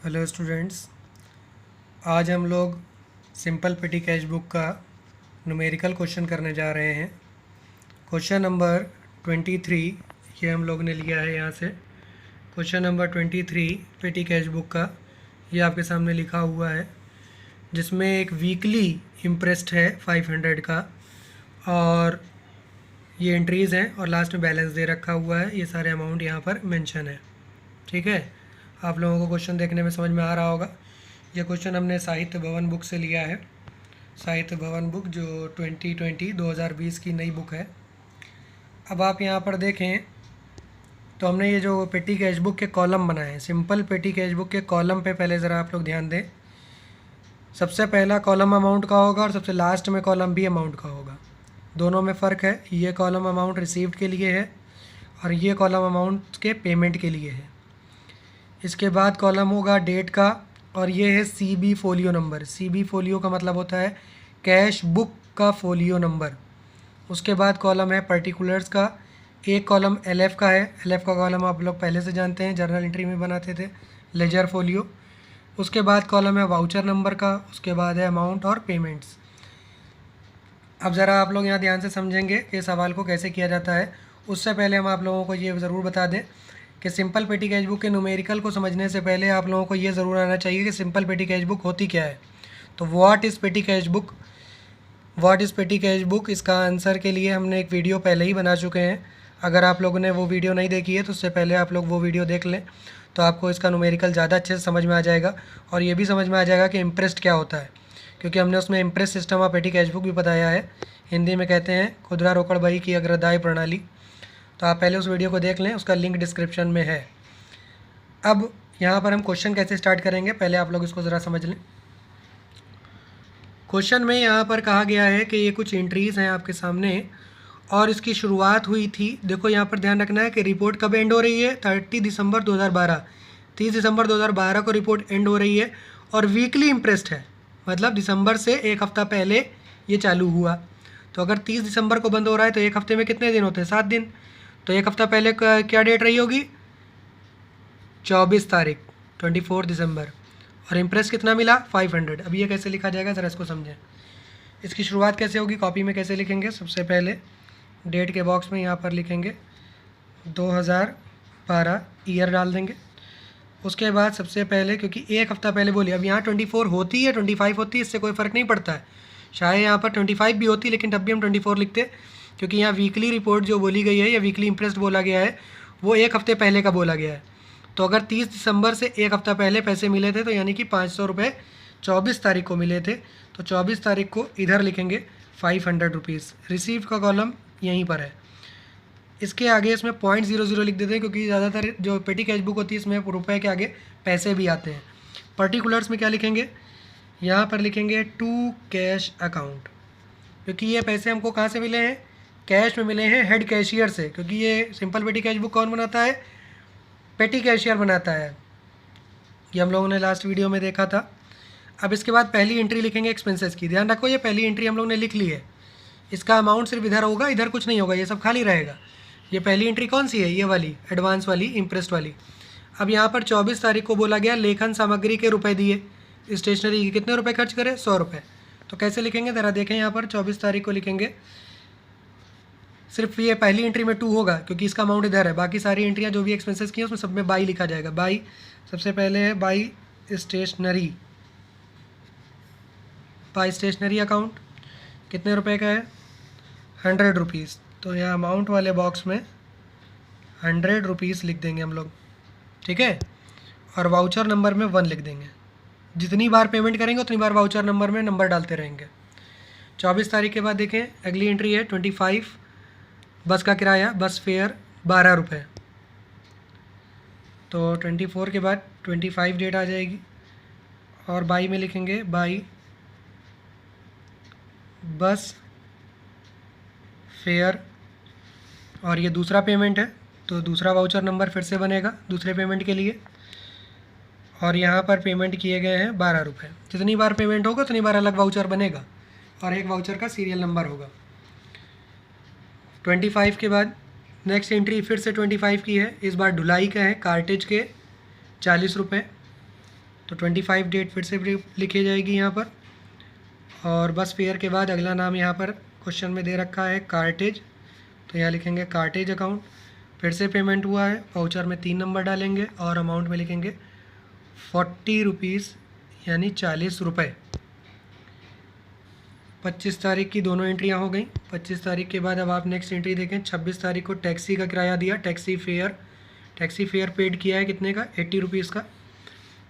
Hello students, आज हम लोग सिंपल पेटी कैश बुक का न्यूमेरिकल क्वेश्चन करने जा रहे हैं। क्वेश्चन नंबर 23 ये हम लोग ने लिया है यहाँ से। क्वेश्चन नंबर 23 पेटी कैश बुक का ये आपके सामने लिखा हुआ है, जिसमें एक वीकली इम्प्रेस्ड है 500 का, और ये एंट्रीज़ हैं और लास्ट में बैलेंस दे रखा हुआ है। ये सारे अमाउंट यहाँ पर मेंशन है। ठीक है, आप लोगों को क्वेश्चन देखने में समझ में आ रहा होगा। यह क्वेश्चन हमने साहित्य भवन बुक से लिया है। साहित्य भवन बुक जो 2020 की नई बुक है। अब आप यहाँ पर देखें तो हमने ये जो पेटी कैश बुक के कॉलम बनाए हैं, सिंपल पेटी कैश बुक के कॉलम पे पहले ज़रा आप लोग ध्यान दें। सबसे पहला कॉलम अमाउंट का होगा और सबसे लास्ट में कॉलम भी अमाउंट का होगा। दोनों में फ़र्क है। ये कॉलम अमाउंट रिसीव्ड के लिए है और ये कॉलम अमाउंट के पेमेंट के लिए है। इसके बाद कॉलम होगा डेट का, और ये है CB folio number. CB folio का मतलब होता है कैश बुक का फोलियो नंबर। उसके बाद कॉलम है पर्टिकुलर्स का। एक कॉलम LF का है। LF का कॉलम आप लोग पहले से जानते हैं, जर्नल एंट्री में बनाते थे, लेजर फोलियो। उसके बाद कॉलम है वाउचर नंबर का। उसके बाद है अमाउंट और पेमेंट्स। अब ज़रा आप लोग यहाँ ध्यान से समझेंगे कि सवाल को कैसे किया जाता है। उससे पहले हम आप लोगों को ये ज़रूर बता दें कि सिंपल पेटी कैश बुक के न्यूमेरिकल को समझने से पहले आप लोगों को ये ज़रूर आना चाहिए कि सिंपल पेटी कैश बुक होती क्या है। तो व्हाट इज़ पेटी कैश बुक? व्हाट इज़ पेटी कैश बुक, इसका आंसर के लिए हमने एक वीडियो पहले ही बना चुके हैं। अगर आप लोगों ने वो वीडियो नहीं देखी है तो उससे पहले आप लोग वो वीडियो देख लें, तो आपको इसका न्यूमेरिकल ज़्यादा अच्छे से समझ में आ जाएगा। और ये भी समझ में आ जाएगा कि इम्प्रेस्ड क्या होता है, क्योंकि हमने उसमें इम्प्रेस सिस्टम ऑफ पेटी कैश बुक भी बताया है। हिंदी में कहते हैं खुदरा रोकड़ बही की अग्रदाय प्रणाली। तो आप पहले उस वीडियो को देख लें, उसका लिंक डिस्क्रिप्शन में है। अब यहाँ पर हम क्वेश्चन कैसे स्टार्ट करेंगे, पहले आप लोग इसको ज़रा समझ लें। क्वेश्चन में यहाँ पर कहा गया है कि ये कुछ एंट्रीज़ हैं आपके सामने और इसकी शुरुआत हुई थी। देखो यहाँ पर ध्यान रखना है कि रिपोर्ट कब एंड हो रही है, 30 दिसंबर 2012। 30 दिसंबर 2012 को रिपोर्ट एंड हो रही है और वीकली इम्प्रेस्ड है, मतलब दिसंबर से एक हफ़्ता पहले ये चालू हुआ। तो अगर 30 दिसंबर को बंद हो रहा है तो एक हफ़्ते में कितने दिन होते हैं? 7 दिन। तो एक हफ़्ता पहले क्या डेट रही होगी? 24 तारीख, 24 दिसंबर। और इम्प्रेस कितना मिला? 500। अब ये कैसे लिखा जाएगा, ज़रा इसको समझें। इसकी शुरुआत कैसे होगी, कॉपी में कैसे लिखेंगे? सबसे पहले डेट के बॉक्स में यहाँ पर लिखेंगे 2012, ईयर डाल देंगे। उसके बाद सबसे पहले, क्योंकि एक हफ़्ता पहले बोली, अब यहाँ 24 होती है 25 होती है, इससे कोई फ़र्क नहीं पड़ता है। शायद यहाँ पर 25 भी होती, लेकिन तब भी हम 24 लिखते, क्योंकि यहाँ वीकली रिपोर्ट जो बोली गई है या वीकली इम्प्रेस्ड बोला गया है वो एक हफ़्ते पहले का बोला गया है। तो अगर 30 दिसंबर से एक हफ़्ता पहले पैसे मिले थे तो यानी कि 500 रुपये 24 तारीख को मिले थे। तो 24 तारीख को इधर लिखेंगे 500 रुपीज़। रिसीव्ड का कॉलम यहीं पर है। इसके आगे इसमें 0.00 लिख देते हैं, क्योंकि ज़्यादातर जो पेटी कैश बुक होती है इसमें रुपए के आगे पैसे भी आते हैं। पर्टिकुलर्स में क्या लिखेंगे? यहाँ पर लिखेंगे टू कैश अकाउंट, क्योंकि ये पैसे हमको कहाँ से मिले हैं? कैश में मिले हैं हेड कैशियर से, क्योंकि ये सिंपल पेटी कैश बुक कौन बनाता है? पेटी कैशियर बनाता है। ये हम लोगों ने लास्ट वीडियो में देखा था। अब इसके बाद पहली एंट्री लिखेंगे एक्सपेंसेस की। ध्यान रखो, ये पहली एंट्री हम लोग ने लिख ली है। इसका अमाउंट सिर्फ इधर होगा, इधर कुछ नहीं होगा, ये सब खाली रहेगा। ये पहली एंट्री कौन सी है? ये वाली, एडवांस वाली, इम्प्रेस्ड वाली। अब यहाँ पर 24 तारीख को बोला गया लेखन सामग्री के रुपए दिए, स्टेशनरी के कितने रुपए खर्च करें? 100 रुपये। तो कैसे लिखेंगे ज़रा देखें। यहाँ पर 24 तारीख को लिखेंगे, सिर्फ ये पहली एंट्री में 2 होगा क्योंकि इसका अमाउंट इधर है। बाकी सारी एंट्रियाँ जो भी एक्सपेंसेस की हैं उसमें सब में बाई लिखा जाएगा। बाई सबसे पहले है by stationery. By stationery account कितने रुपए का है? 100 रुपीज़। तो यहाँ अमाउंट वाले बॉक्स में 100 रुपीज़ लिख देंगे हम लोग, ठीक है। और वाउचर नंबर में 1 लिख देंगे। जितनी बार पेमेंट करेंगे उतनी बार वाउचर नंबर में नंबर डालते रहेंगे। 24 तारीख के बाद देखें अगली एंट्री है 25, बस का किराया, बस फेयर 12 रुपये। तो 24 के बाद 25 डेट आ जाएगी और बाई में लिखेंगे बाई बस फेयर। और ये दूसरा पेमेंट है तो दूसरा वाउचर नंबर फिर से बनेगा दूसरे पेमेंट के लिए। और यहाँ पर पेमेंट किए गए हैं 12 रुपये। जितनी बार पेमेंट होगा उतनी बार अलग वाउचर बनेगा और एक वाउचर का सीरियल नंबर होगा। 25 के बाद नेक्स्ट एंट्री फिर से 25 की है, इस बार ढुलाई का है, कार्टेज के 40 रुपये। तो 25 डेट फिर से लिखी जाएगी यहाँ पर। और बस फेयर के बाद अगला नाम यहाँ पर क्वेश्चन में दे रखा है कार्टेज, तो यहाँ लिखेंगे कार्टेज अकाउंट। फिर से पेमेंट हुआ है, वाउचर में 3 नंबर डालेंगे और अमाउंट में लिखेंगे 40 रुपीज़ यानी 40 रुपये। 25 तारीख की दोनों एंट्रियाँ हो गई। 25 तारीख के बाद अब आप नेक्स्ट एंट्री देखें। 26 तारीख को टैक्सी का किराया दिया, टैक्सी फेयर पेड किया है कितने का, 80 रुपीज़ का।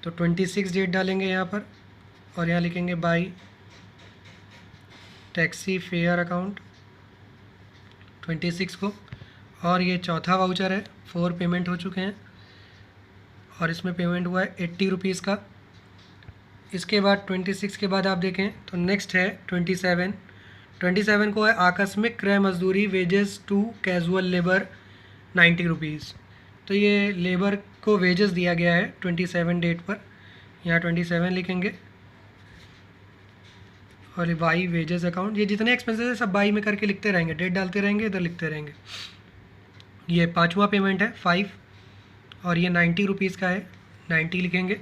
तो 26 डेट डालेंगे यहाँ पर और यहाँ लिखेंगे बाई टैक्सी फेयर अकाउंट 26 को। और ये चौथा वाउचर है, 4 पेमेंट हो चुके हैं और इसमें पेमेंट हुआ है 80 रुपीज़ का। इसके बाद 26 के बाद आप देखें तो नेक्स्ट है 27 को है आकस्मिक क्रय मजदूरी wages to casual labour 90 rupees. तो ये लेबर को वेजेस दिया गया है 27 डेट पर, यहाँ 27 लिखेंगे और ये बाई वेजेस अकाउंट। ये जितने एक्सपेंसेस है सब बाई में करके लिखते रहेंगे, डेट डालते रहेंगे, इधर लिखते रहेंगे। ये 5वां पेमेंट है 5 और ये 90 रुपीज़ का है, 90 लिखेंगे।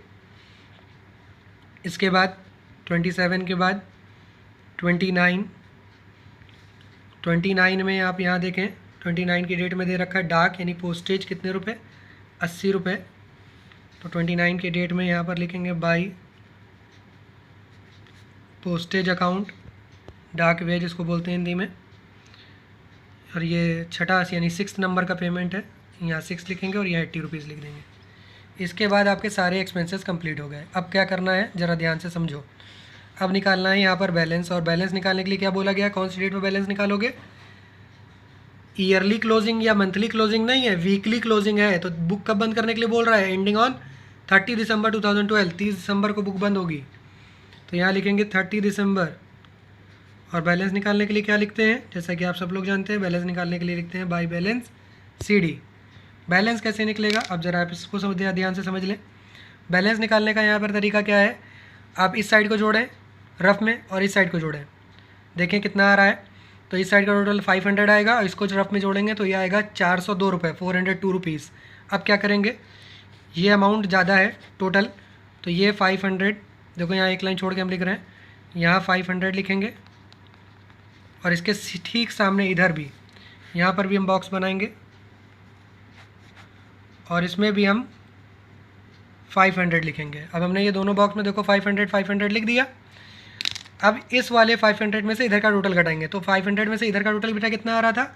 इसके बाद 27 के बाद 29 में आप यहाँ देखें 29 की डेट में दे रखा है डाक यानी पोस्टेज कितने रुपए, 80 रुपये। तो 29 के डेट में यहाँ पर लिखेंगे बाई पोस्टेज अकाउंट, डाक वेज इसको बोलते हैं हिंदी में। और ये छठा यानी 6 नंबर का पेमेंट है, यहाँ 6 लिखेंगे और यहाँ 80 रुपीज़ लिख देंगे। इसके बाद आपके सारे एक्सपेंसेस कंप्लीट हो गए। अब क्या करना है ज़रा ध्यान से समझो। अब निकालना है यहाँ पर बैलेंस, और बैलेंस निकालने के लिए क्या बोला गया, कौन सी डेट पर बैलेंस निकालोगे। ईयरली क्लोजिंग या मंथली क्लोजिंग नहीं है, वीकली क्लोजिंग है। तो बुक कब बंद करने के लिए बोल रहा है, एंडिंग ऑन 30 दिसंबर 2012, 30 दिसंबर को बुक बंद होगी। तो यहाँ लिखेंगे 30 दिसंबर। और बैलेंस निकालने के लिए क्या लिखते हैं, जैसा कि आप सब लोग जानते हैं, बैलेंस निकालने के लिए लिखते हैं बाई बैलेंस CD। बैलेंस कैसे निकलेगा, अब ज़रा आप इसको ध्यान से समझ लें। बैलेंस निकालने का यहाँ पर तरीका क्या है, आप इस साइड को जोड़ें रफ में और इस साइड को जोड़ें, देखें कितना आ रहा है। तो इस साइड का टोटल 500 आएगा और इसको रफ में जोड़ेंगे तो ये आएगा 402 रुपये, 402 रुपीज़। अब क्या करेंगे, ये अमाउंट ज़्यादा है टोटल, तो ये 500, देखो यहाँ एक लाइन छोड़ के हम लिख रहे हैं, यहाँ 500 लिखेंगे और इसके ठीक सामने इधर भी, यहाँ पर भी हम बॉक्स बनाएंगे और इसमें भी हम 500 लिखेंगे। अब हमने ये दोनों बॉक्स में देखो 500 लिख दिया। अब इस वाले 500 में से इधर का टोटल घटाएंगे, तो 500 में से इधर का टोटल बेटा कितना आ रहा था,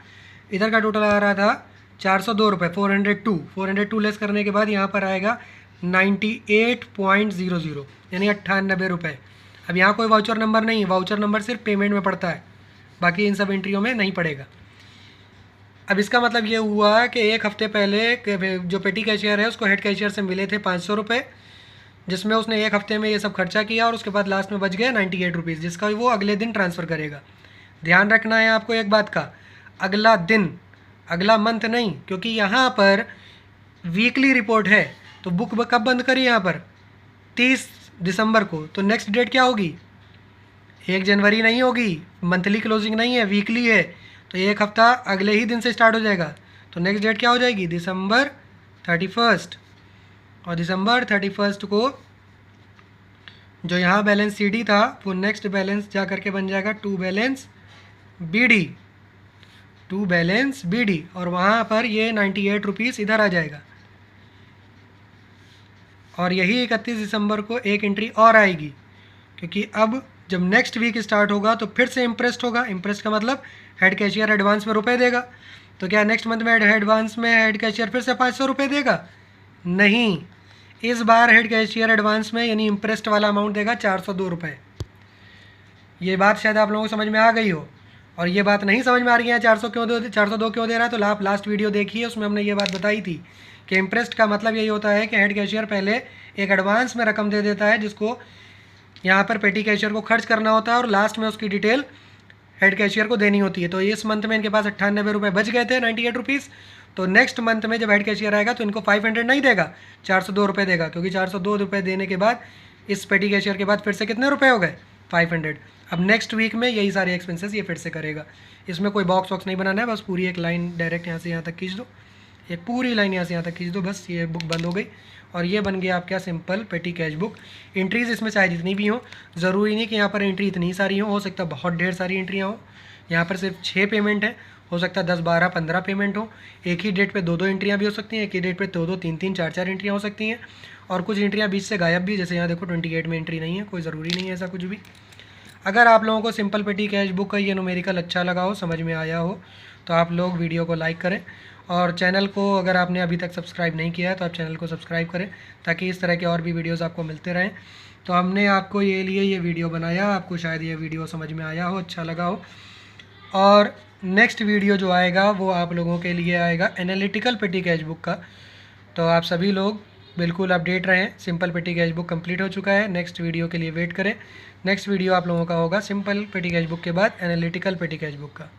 इधर का टोटल आ रहा था 402 रुपये, 402 लेस करने के बाद यहाँ पर आएगा 98.00 यानी 98 रुपये। अब यहाँ कोई वाउचर नंबर नहीं है, वाउचर नंबर सिर्फ पेमेंट में पड़ता है, बाकी इन सब एंट्रियों में नहीं पड़ेगा। अब इसका मतलब ये हुआ कि एक हफ्ते पहले जो पेटी कैशियर है उसको हेड कैशियर से मिले थे 500 रुपये, जिसमें उसने एक हफ्ते में ये सब खर्चा किया और उसके बाद लास्ट में बच गया 98 रुपीज़, जिसका वो अगले दिन ट्रांसफ़र करेगा। ध्यान रखना है आपको एक बात का, अगला दिन, अगला मंथ नहीं, क्योंकि यहाँ पर वीकली रिपोर्ट है। तो बुक कब बंद करी यहाँ पर 30 दिसंबर को, तो नेक्स्ट डेट क्या होगी, 1 जनवरी नहीं होगी, मंथली क्लोजिंग नहीं है, वीकली है। तो एक हफ्ता अगले ही दिन से स्टार्ट हो जाएगा, तो नेक्स्ट डेट क्या हो जाएगी, दिसंबर 31। और दिसंबर 31 को जो यहाँ बैलेंस CD था वो नेक्स्ट बैलेंस जा करके बन जाएगा टू बैलेंस BD, और वहाँ पर ये 98 रुपीज़ इधर आ जाएगा। और यही 31 दिसंबर को एक एंट्री और आएगी, क्योंकि अब जब नेक्स्ट वीक स्टार्ट होगा तो फिर से इम्प्रेस्ड होगा। इम्प्रेस्ड का मतलब हेड कैशियर एडवांस में रुपए देगा। तो क्या नेक्स्ट मंथ में एडवांस में हेड कैशियर फिर से 500 रुपये देगा, नहीं, इस बार हेड कैशियर एडवांस में यानी इम्प्रेस्ड वाला अमाउंट देगा 402 रुपये। ये बात शायद आप लोगों को समझ में आ गई हो। और ये बात नहीं समझ में आ रही है 402 क्यों दे रहा है, तो आप लास्ट वीडियो देखिए, उसमें हमने ये बात बताई थी कि इम्प्रेस्ड का मतलब यही होता है कि हेड कैशियर पहले एक एडवांस में रकम दे देता है जिसको यहाँ पर पेटी कैशियर को खर्च करना होता है और लास्ट में उसकी डिटेल हेड कैशियर को देनी होती है। तो इस मंथ में इनके पास 98 रुपये बच गए थे, 98 रुपीज़। तो नेक्स्ट मंथ में जब हेड कैशियर आएगा तो इनको 500 नहीं देगा, 402 रुपये देगा, क्योंकि 402 रुपये देने के बाद इस पेटी कैशियर के बाद फिर से कितने रुपए हो गए, 500। अब नेक्स्ट वीक में यही सारे एक्सपेंसेस ये फिर से करेगा। इसमें कोई बॉक्स वॉक्स नहीं बनाना है, बस पूरी एक लाइन डायरेक्ट यहाँ से यहाँ तक खींच दो, एक पूरी लाइन यहाँ से यहाँ तक खींच दो, बस ये बुक बंद हो गई और ये बन गया आपका सिंपल पेटी कैश बुक। एंट्रीज इसमें चाहे जितनी भी हो, ज़रूरी नहीं कि यहाँ पर एंट्री इतनी सारी हो सकता है बहुत ढेर सारी एंट्रियाँ हो। यहाँ पर सिर्फ 6 पेमेंट है, हो सकता है 10, 12, 15 पेमेंट हो। एक ही डेट पे 2-2 एंट्रियाँ भी हो सकती हैं, एक ही डेट पे 2-2, 3-3, 4-4 एंट्रियाँ हो सकती हैं। और कुछ एंट्रियाँ बीच से गायब भी, जैसे यहाँ देखो 28 में एंट्री नहीं है, कोई ज़रूरी नहीं है ऐसा कुछ भी। अगर आप लोगों को सिंपल पेटी कैश बुक का ये न्यूमेरिकल अच्छा लगा हो, समझ में आया हो, तो आप लोग वीडियो को लाइक करें और चैनल को अगर आपने अभी तक सब्सक्राइब नहीं किया है तो आप चैनल को सब्सक्राइब करें ताकि इस तरह के और भी वीडियोस आपको मिलते रहें। तो हमने आपको ये वीडियो बनाया, आपको शायद ये वीडियो समझ में आया हो, अच्छा लगा हो। और नेक्स्ट वीडियो जो आएगा वो आप लोगों के लिए आएगा एनालिटिकल पेटी कैश बुक का। तो आप सभी लोग बिल्कुल अपडेट रहें। सिंपल पेटी कैश बुक कंप्लीट हो चुका है, नेक्स्ट वीडियो के लिए वेट करें। नेक्स्ट वीडियो आप लोगों का होगा सिंपल पेटी कैश बुक के बाद एनालिटिकल पेटी कैश बुक का।